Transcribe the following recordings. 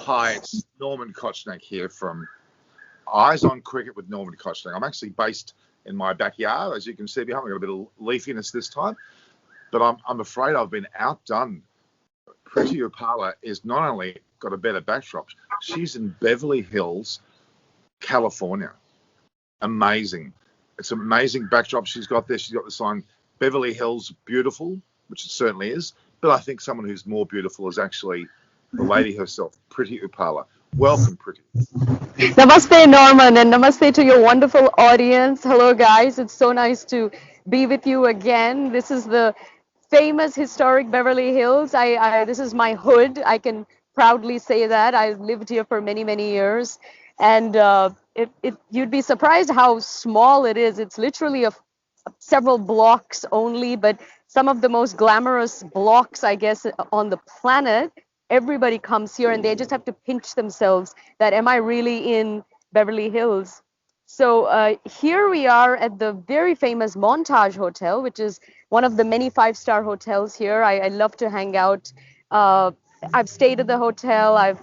Hi, it's Norman Kochnick here from Eyes on Cricket with Norman Kochnick. I'm actually based in my backyard. As you can see behind me, I've got a bit of leafiness this time, but I'm afraid I've been outdone. Preity Upala is not only got a better backdrop, she's in Beverly Hills, California. Amazing. It's an amazing backdrop she's got there. She's got the sign Beverly Hills Beautiful, which it certainly is, but I think someone who's more beautiful is actually the lady herself, Preity Upala. Welcome, Preity. Namaste, Norman, and namaste to your wonderful audience. Hello, guys. It's so nice to be with you again. This is the famous historic Beverly Hills. This is my hood. I can proudly say that. I've lived here for many, many years. And you'd be surprised how small it is. It's literally several blocks only, but some of the most glamorous blocks, I guess, on the planet. Everybody comes here and they just have to pinch themselves that, am I really in Beverly Hills? So here we are at the very famous Montage Hotel, which is one of the many five-star hotels here. I love to hang out. I've stayed at the hotel. I've,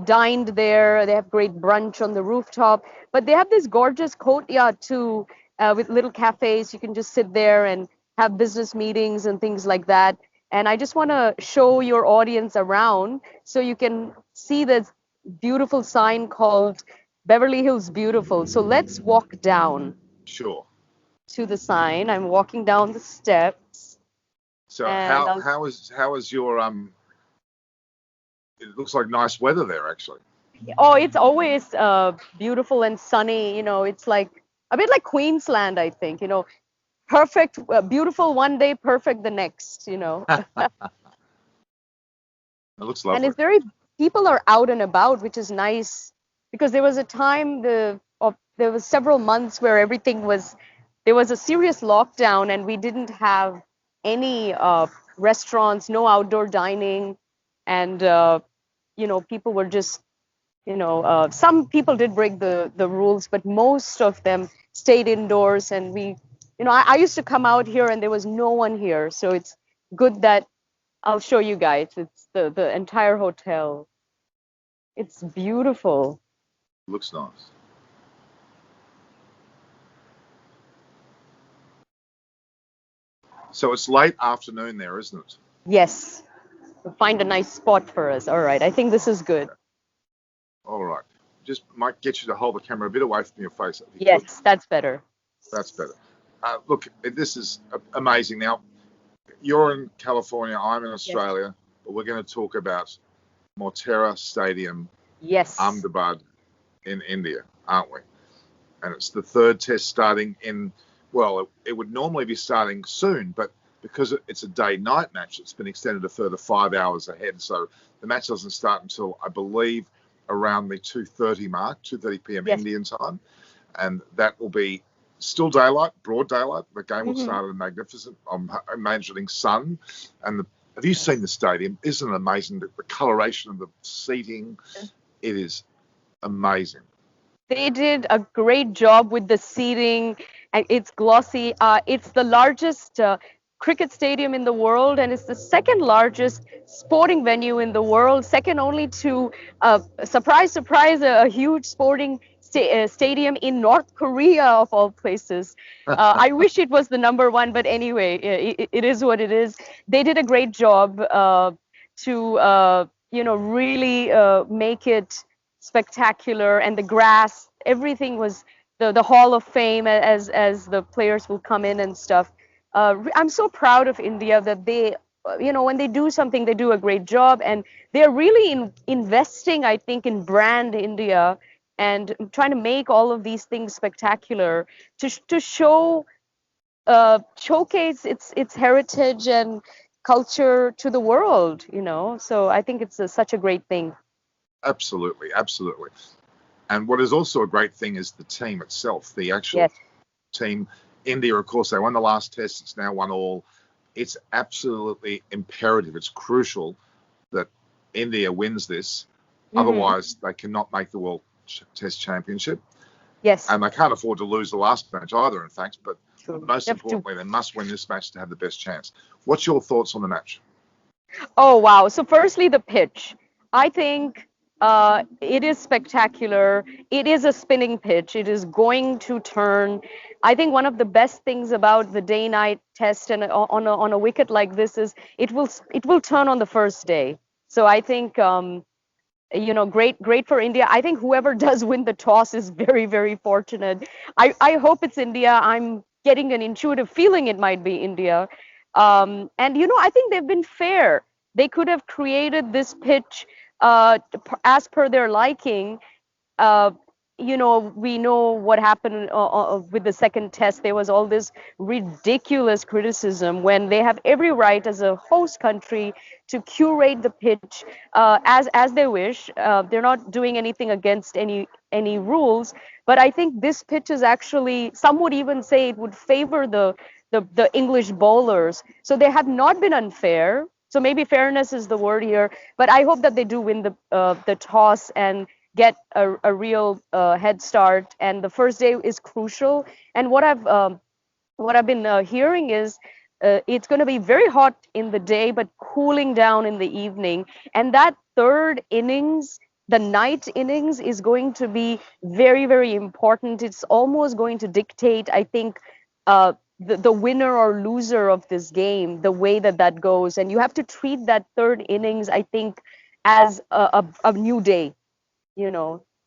dined there. They have great brunch on the rooftop. But they have this gorgeous courtyard too, with little cafes. You can just sit there and have business meetings and things like that. And I just want to show your audience around so you can see this beautiful sign called Beverly Hills Beautiful. So let's walk down. Sure. To the sign. I'm walking down the steps. So how is your it looks like nice weather there actually. Oh, it's always beautiful and sunny. It's like a bit like Queensland, I think. Perfect, beautiful one day, perfect the next. It looks lovely. And people are out and about, which is nice because there was a time there was several months where there was a serious lockdown and we didn't have any restaurants, no outdoor dining, and people were just some people did break the rules, but most of them stayed indoors, and I used to come out here and there was no one here, so it's good that I'll show you guys. It's the entire hotel. It's beautiful. Looks nice. So it's late afternoon there, isn't it? Yes. Find a nice spot for us. All right. I think this is good. All right. Just might get you to hold the camera a bit away from your face. Yes, that's better. That's better. Look, this is amazing. Now, you're in California, I'm in Australia, yes. But we're going to talk about Motera Stadium, yes, Ahmedabad in India, aren't we? And it's the third test starting it would normally be starting soon, but because it's a day-night match, it's been extended a further 5 hours ahead. So the match doesn't start until, I believe, around the 2:30 mark, 2:30 p.m. Yes. Indian time. And that will be still daylight, broad daylight. The game will start at a magnificent, imagining sun. And have you seen the stadium? Isn't it amazing? The coloration of the seating, it is amazing. They did a great job with the seating. It's glossy. It's the largest cricket stadium in the world, and it's the second largest sporting venue in the world, second only to, surprise, a huge sporting stadium in North Korea, of all places. I wish it was the number one, but anyway, it is what it is. They did a great job to really make it spectacular, and the grass, everything was the Hall of Fame as the players will come in and stuff. I'm so proud of India that they, when they do something, they do a great job, and they're really investing, I think, in brand India and trying to make all of these things spectacular to showcase its heritage and culture to the world. So I think it's such a great thing. Absolutely. And what is also a great thing is the team itself, the actual team. India, of course, they won the last test. It's now won all. It's absolutely imperative. It's crucial that India wins this. Otherwise, they cannot make the World Test Championship. Yes. And they can't afford to lose the last match either, in fact. But most importantly, they must win this match to have the best chance. What's your thoughts on the match? Oh, wow. So firstly, the pitch. I think it is spectacular. It is a spinning pitch. It is going to turn. I think one of the best things about the day-night test and on a wicket like this is it will turn on the first day. So I think great for India. I think whoever does win the toss is very, very fortunate. I hope it's India. I'm getting an intuitive feeling it might be India. And I think they've been fair. They could have created this pitch as per their liking. uh, we know what happened with the second test. There was all this ridiculous criticism when they have every right as a host country to curate the pitch as they wish. They're not doing anything against any rules, but I think this pitch is actually. Some would even say it would favor the English bowlers. So they have not been unfair. So maybe fairness is the word here, but I hope that they do win the toss and get a real head start. And the first day is crucial. And what I've been hearing is it's going to be very hot in the day, but cooling down in the evening. And that third innings, the night innings, is going to be very, very important. It's almost going to dictate, I think, the winner or loser of this game, the way that goes. And you have to treat that third innings, I think, as a new day.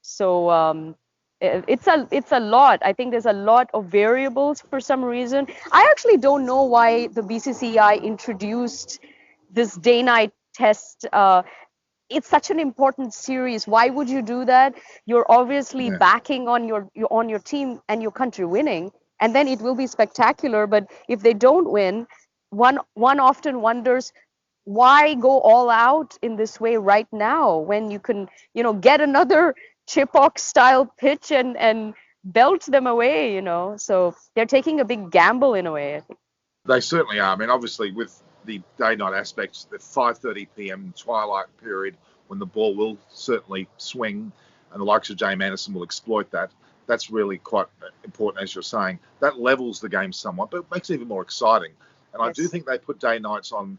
So it's a lot. I think there's a lot of variables for some reason. I actually don't know why the BCCI introduced this day night test. It's such an important series. Why would you do that? You're obviously Yeah. backing on your team and your country winning, and then it will be spectacular. But if they don't win, one often wonders, why go all out in this way right now when you can, get another Chipock style pitch and belt them away. So they're taking a big gamble in a way, I think. They certainly are. I mean, obviously, with the day-night aspects, the 5:30 p.m. twilight period when the ball will certainly swing, and the likes of James Anderson will exploit that. That's really quite important, as you're saying. That levels the game somewhat, but it makes it even more exciting. And I do Yes. think they put day nights on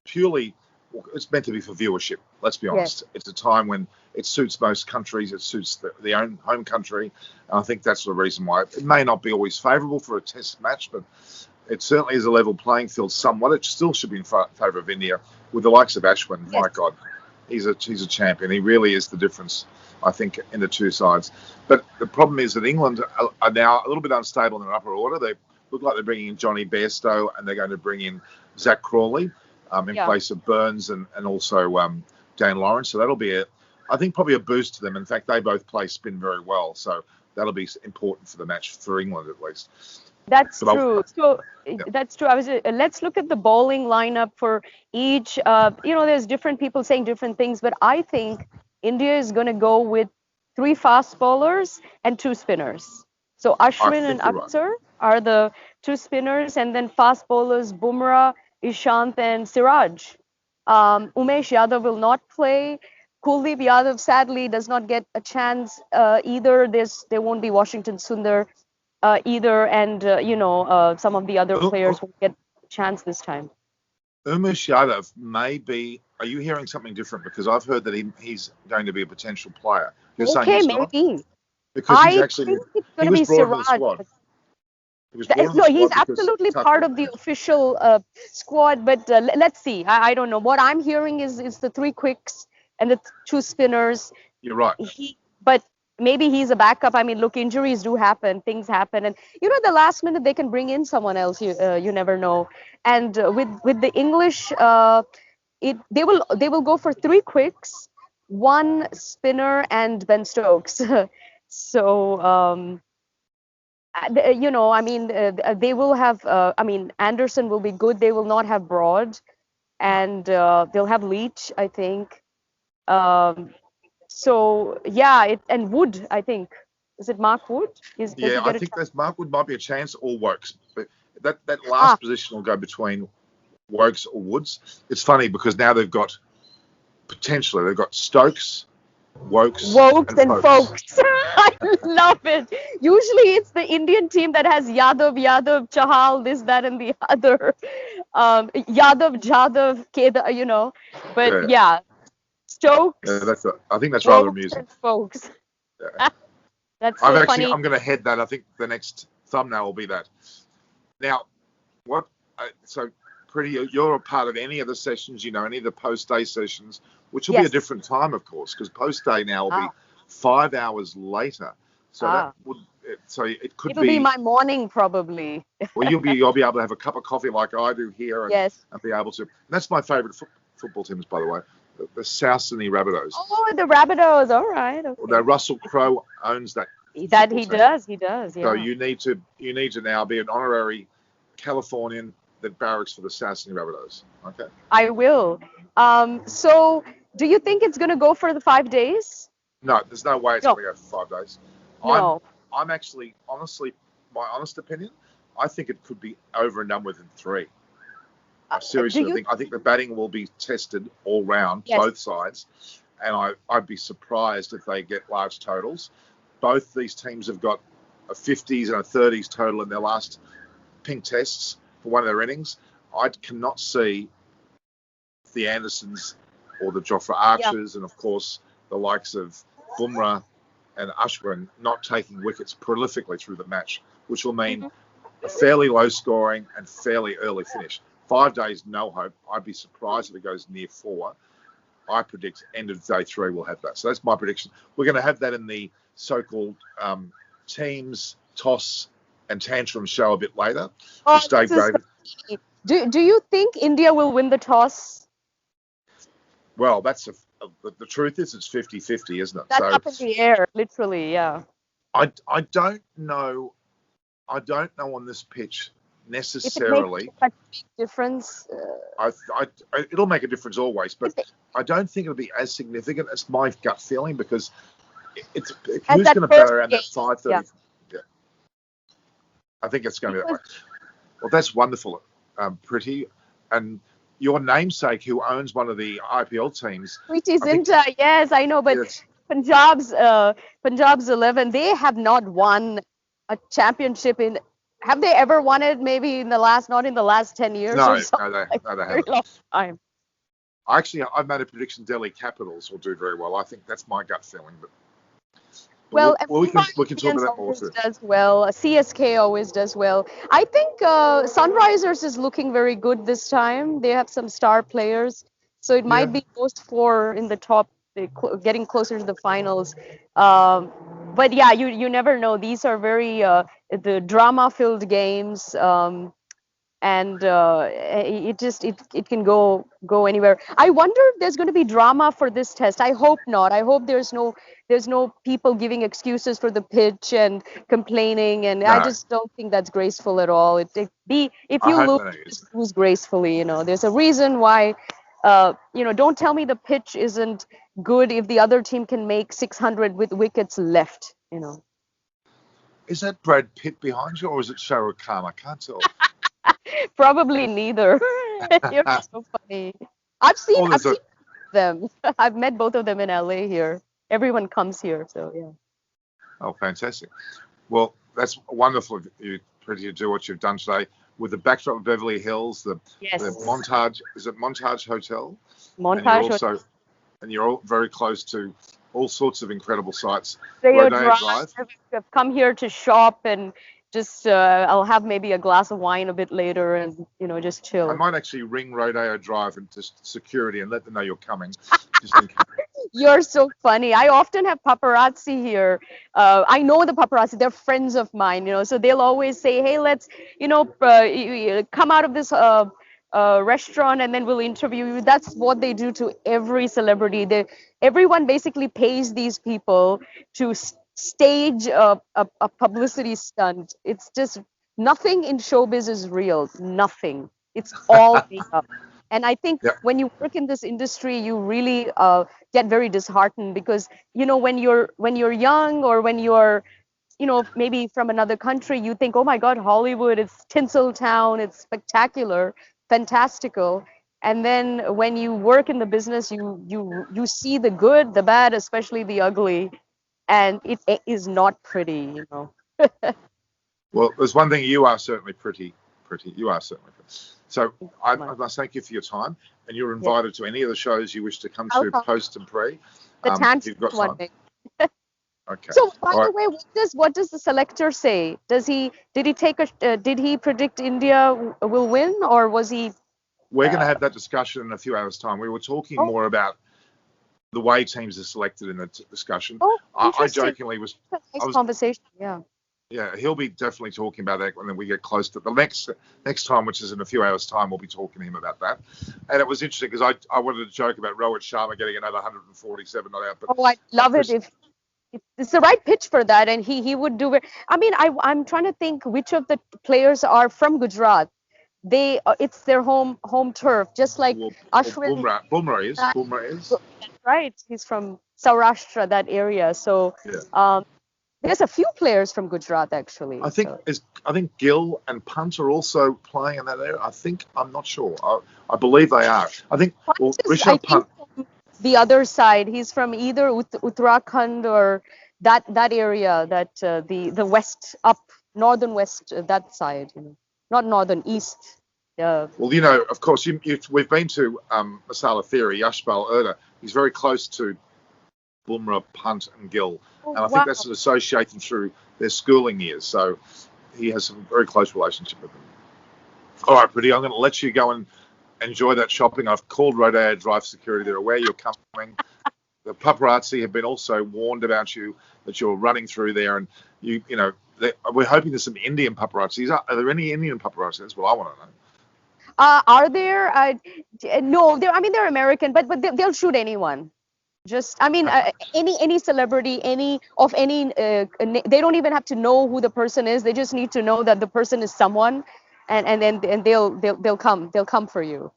purely. Well, it's meant to be for viewership. Let's be Yes. honest. It's a time when it suits most countries. It suits the own home country. And I think that's the reason why. It may not be always favourable for a test match, but it certainly is a level playing field somewhat. It still should be in favour of India with the likes of Ashwin. Yes. My God, he's a champion. He really is the difference, I think, in the two sides. But the problem is that England are now a little bit unstable in their upper order. They look like they're bringing in Johnny Bairstow and they're going to bring in Zach Crawley in Yeah. place of Burns and also Dan Lawrence. So that'll be, I think, probably a boost to them. In fact, they both play spin very well. So that'll be important for the match for England, at least. That's But true. So yeah. that's true. Let's look at the bowling lineup for each. There's different people saying different things, but I think India is going to go with three fast bowlers and two spinners. So I Ashwin and think you're right. Akshar are the two spinners, and then fast bowlers Bumrah, Ishant, and Siraj. Umesh Yadav will not play. Kuldeep Yadav sadly does not get a chance either. There won't be Washington Sundar either, and some of the other players will get a chance this time. Umesh Yadav may be. Are you hearing something different? Because I've heard that he's going to be a potential player. You're saying Okay, he's not? maybe. Because he's I actually. think it's going He to was be brought into the Siraj. squad. He was brought into No, the he's squad because absolutely Tucker part was of the injured. official squad, but let's see. I don't know. What I'm hearing is the three quicks and the two spinners. You're right. But maybe he's a backup. I mean, look, injuries do happen, things happen, and at the last minute they can bring in someone else. You never know. And with the English, they will go for three quicks, one spinner, and Ben Stokes. So I mean, they will have. I mean, Anderson will be good. They will not have Broad, and they'll have Leach, I think. Um, so yeah, and Wood, I think. Is it Mark Wood? Does Yeah, he I get a think chance? there's Markwood might be a chance or Wokes, but that Ah, last position will go between Wokes or Woods. It's funny because now they've got Stokes, Wokes, Wokes and and Folks. Folks. I love it. Usually it's the Indian team that has Yadav, Chahal, this, that, and the other. Yadav, Jadav, Kedar, But Yeah. yeah, Stokes, I think that's rather folks amusing. and folks. Yeah. That's so funny. I'm going to head that. I think the next thumbnail will be that. Now, what? So, Preity, you're a part of any of the sessions, any of the post-day sessions, which will be a Yes. different time, of course, because post-day now will be Ah. 5 hours later. So Ah. it could It'll be my morning probably. well, you'll be able to have a cup of coffee like I do here, Yes. and be able to. And that's my favourite football teams, by the way, the South Sydney Rabbitohs. Oh, the Rabbitohs. All right. Okay. Although Russell Crowe owns that. That he does. He does. Yeah. So you need to now be an honorary Californian that barracks for the South Sydney Rabbitohs. Okay. I will. So do you think it's going to go for the 5 days? No, there's no way it's No. going to go for 5 days. No. I'm actually, honestly, my honest opinion, I think it could be over and done with in 3. Seriously, I think the batting will be tested all round, Yes. both sides, and I'd be surprised if they get large totals. Both these teams have got a 50s and a 30s total in their last pink tests for one of their innings. I cannot see the Andersons or the Jofra Archers, and of course the likes of Bumrah and Ashwin not taking wickets prolifically through the match, which will mean a fairly low scoring and fairly early finish. 5 days, no hope. I'd be surprised if it goes near 4. I predict end of day 3 we'll have that. So that's my prediction. We're going to have that in the so-called teams, toss and tantrum show a bit later. Oh, Dave David. Do you think India will win the toss? Well, that's the truth is it's 50-50, isn't it? That's up in the air, literally, yeah. I don't know. I don't know on this pitch necessarily. If it makes a big difference. It'll make a difference always, but I don't think it'll be as significant as my gut feeling, because it's who's going to bat around that 5:30. Yeah. I think it's going to be that way. Well, that's wonderful, Preity, and your namesake, who owns one of the IPL teams. Preity Zinta, yes, I know, but yes. Punjab's 11, they have not won a championship have they ever won it? Maybe not in the last 10 years or so? No, they haven't. Very long time. I've made a prediction Delhi Capitals will do very well. I think that's my gut feeling. But well, we can talk about that more. Does well. CSK always does well. I think Sunrisers is looking very good this time. They have some star players, so it might be those 4 in the top, getting closer to the finals. But yeah, you never know. These are very the drama-filled games, and it can go anywhere. I wonder if there's going to be drama for this test. I hope not. I hope there's no people giving excuses for the pitch and complaining, and I just don't think that's graceful at all. If you lose gracefully, there's a reason why. Don't tell me the pitch isn't good if the other team can make 600 with wickets left. Is that Brad Pitt behind you, or is it Shah Rukh Khan? I can't tell. Probably neither. You're so funny. I've seen them. I've met both of them in LA here. Everyone comes here, so yeah. Oh, fantastic. Well, that's wonderful of you, Preity, to do what you've done today with the backdrop of Beverly Hills, the Montage. Is it Montage Hotel? Montage. And you're all very close to all sorts of incredible sites. Rodeo Drive. I've come here to shop and just I'll have maybe a glass of wine a bit later and just chill. I might actually ring Rodeo Drive and just security and let them know you're coming. Just in case. You're so funny. I often have paparazzi here. I know the paparazzi. They're friends of mine, so they'll always say, hey, let's, come out of this restaurant and then we'll interview you. That's what they do to every celebrity. Everyone basically pays these people to stage a publicity stunt. It's just nothing in showbiz is real. Nothing. It's all made up. And I think when you work in this industry, you really get very disheartened because, when you're young or when you're, maybe from another country, you think, oh my God, Hollywood, it's Tinseltown, it's spectacular, fantastical. And then when you work in the business, you see the good, the bad, especially the ugly, and it is not pretty, Well, there's one thing, you are certainly pretty. You are certainly pretty. So I must thank you for your time, and you're invited to any of the shows you wish to come to post and pre. The if you've got one time. Okay. So, by the way, what does the selector say? Did he did he predict India will win, or was he? We're going to have that discussion in a few hours' time. We were talking more about the way teams are selected in the discussion. I jokingly was. Conversation. Yeah. Yeah, he'll be definitely talking about that when we get close to the next time, which is in a few hours' time. We'll be talking to him about that. And it was interesting because I wanted to joke about Rohit Sharma getting another 147 not out. But I'd love it if it's the right pitch for that, and he would do it. I mean, I'm trying to think which of the players are from Gujarat. It's their home turf, just like Ashwin. Bumrah is. That's right. He's from Saurashtra, that area. So there's a few players from Gujarat actually. I think Gill and Punt are also playing in that area. I'm not sure. I believe they are. I think Rishabh Punt. The other side. He's from either Uttarakhand or that area, that the west, up northern west, that side. Not northern, east. Well, of course, we've been to Masala Theory, Yashpal Erda. He's very close to Bumrah, Punt, and Gill, and I think that's associated through their schooling years. So he has a very close relationship with them. All right, Preity, I'm going to let you go and enjoy that shopping. I've called Rodeo Drive Security. They're aware you're coming. The paparazzi have been also warned about you, that you're running through there, and we're hoping there's some Indian paparazzis. Are there any Indian paparazzis? That's what I want to know. Are there? No, they're American, but they'll shoot anyone. Any celebrity, they don't even have to know who the person is. They just need to know that the person is someone, and then they'll come for you.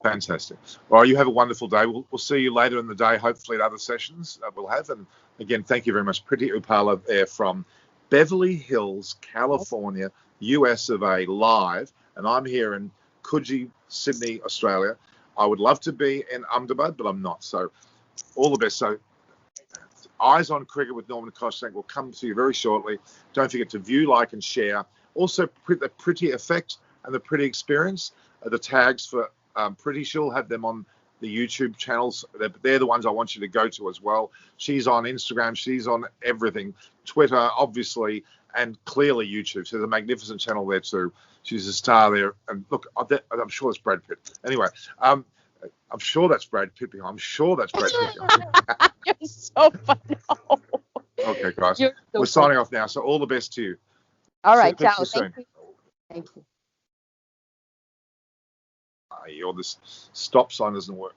Fantastic. Well, you have a wonderful day. We'll see you later in the day, hopefully at other sessions that we'll have. And again, thank you very much. Preity Upala there from Beverly Hills, California, US of A, live. And I'm here in Coogee, Sydney, Australia. I would love to be in Ahmedabad, but I'm not. So all the best. So Eyes on Cricket with Norman Koshnag will come to you very shortly. Don't forget to view, like, and share. Also, the Preity Effect and the Preity Experience are the tags for Preity. She'll have them on the YouTube channels. They're the ones I want you to go to as well. She's on Instagram. She's on everything. Twitter, obviously, and clearly YouTube. So there's a magnificent channel there too. She's a star there. And look, I'm sure it's Brad Pitt. Anyway, I'm sure that's Brad Pitt. I'm sure that's Brad Pitt. You're so funny. Okay, guys. We're signing off now. So all the best to you. All right, ciao. Thank you. Thank you. This stop sign doesn't work.